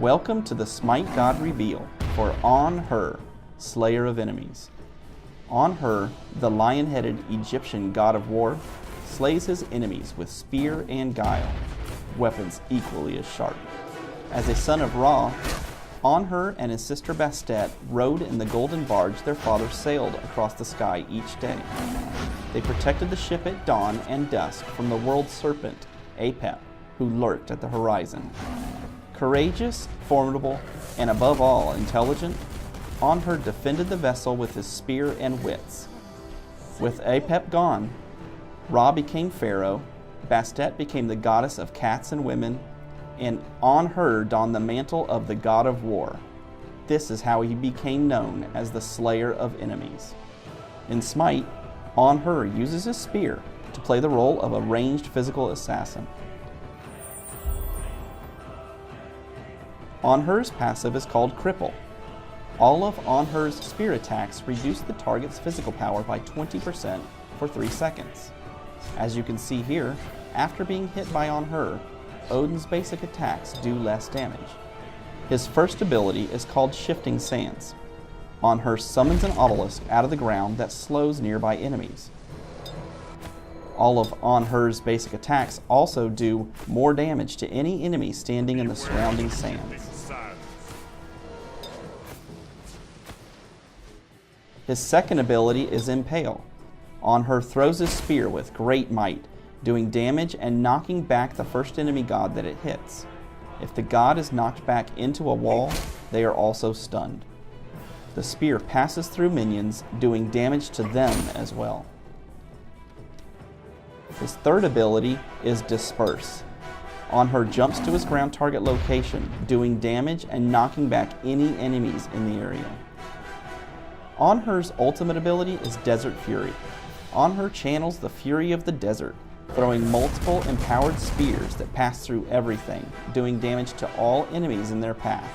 Welcome to the Smite God reveal for Anhur, Slayer of Enemies. Anhur, the lion-headed Egyptian god of war, slays his enemies with spear and guile, weapons equally as sharp. As a son of Ra, Anhur and his sister Bastet rode in the golden barge their father sailed across the sky each day. They protected the ship at dawn and dusk from the world serpent, Apep, who lurked at the horizon. Courageous, formidable, and above all intelligent, Anhur defended the vessel with his spear and wits. With Apep gone, Ra became pharaoh, Bastet became the goddess of cats and women, and Anhur donned the mantle of the god of war. This is how he became known as the Slayer of Enemies. In Smite, Anhur uses his spear to play the role of a ranged physical assassin. Anhur's passive is called Cripple. All of Anhur's spear attacks reduce the target's physical power by 20% for 3 seconds. As you can see here, after being hit by Anhur, Odin's basic attacks do less damage. His first ability is called Shifting Sands. Anhur summons an obelisk out of the ground that slows nearby enemies. All of Anhur's basic attacks also do more damage to any enemy standing in the surrounding sands. His second ability is Impale. Anhur throws his spear with great might, doing damage and knocking back the first enemy god that it hits. If the god is knocked back into a wall, they are also stunned. The spear passes through minions, doing damage to them as well. His third ability is Disperse. Anhur jumps to his ground target location, doing damage and knocking back any enemies in the area. Anhur's ultimate ability is Desert Fury. Anhur channels the fury of the desert, throwing multiple empowered spears that pass through everything, doing damage to all enemies in their path.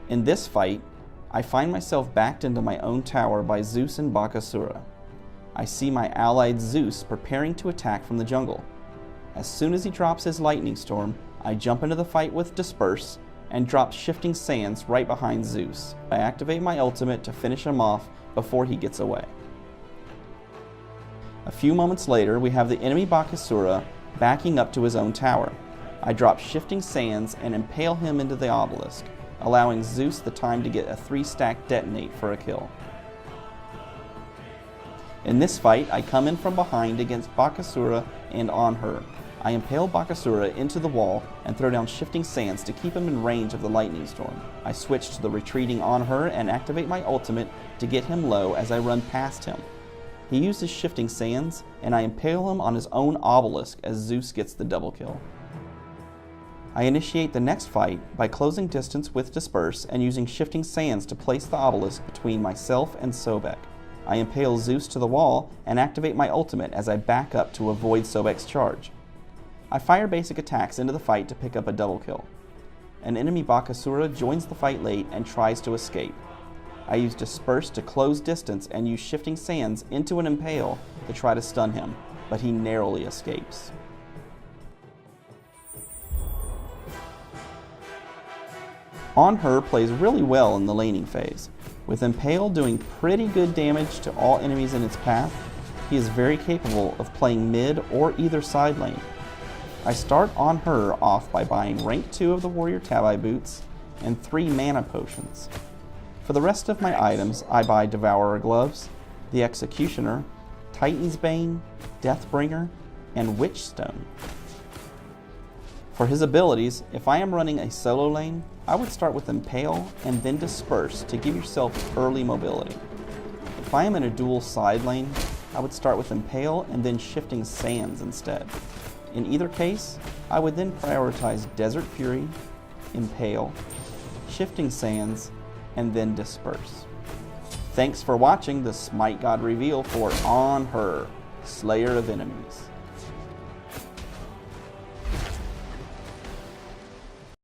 In this fight, I find myself backed into my own tower by Zeus and Bakasura. I see my allied Zeus preparing to attack from the jungle. As soon as he drops his lightning storm, I jump into the fight with Disperse and drop Shifting Sands right behind Zeus. I activate my ultimate to finish him off before he gets away. A few moments later, we have the enemy Bakasura backing up to his own tower. I drop Shifting Sands and impale him into the obelisk, allowing Zeus the time to get a 3-stack detonate for a kill. In this fight, I come in from behind against Bakasura and Anhur. I impale Bakasura into the wall and throw down Shifting Sands to keep him in range of the lightning storm. I switch to the retreating Anhur and activate my ultimate to get him low as I run past him. He uses Shifting Sands, and I impale him on his own obelisk as Zeus gets the double kill. I initiate the next fight by closing distance with Disperse and using Shifting Sands to place the obelisk between myself and Sobek. I impale Zeus to the wall and activate my ultimate as I back up to avoid Sobek's charge. I fire basic attacks into the fight to pick up a double kill. An enemy Bakasura joins the fight late and tries to escape. I use Disperse to close distance and use Shifting Sands into an impale to try to stun him, but he narrowly escapes. Anhur plays really well in the laning phase. With Impale doing pretty good damage to all enemies in its path, he is very capable of playing mid or either side lane. I start Anhur off by buying rank 2 of the Warrior Tabi boots and 3 mana potions. For the rest of my items, I buy Devourer gloves, the Executioner, Titan's Bane, Deathbringer, and Witchstone. For his abilities, if I am running a solo lane, I would start with Impale and then Disperse to give yourself early mobility. If I am in a dual side lane, I would start with Impale and then Shifting Sands instead. In either case, I would then prioritize Desert Fury, Impale, Shifting Sands, and then Disperse. Thanks for watching the Smite God reveal for Anhur, Slayer of Enemies.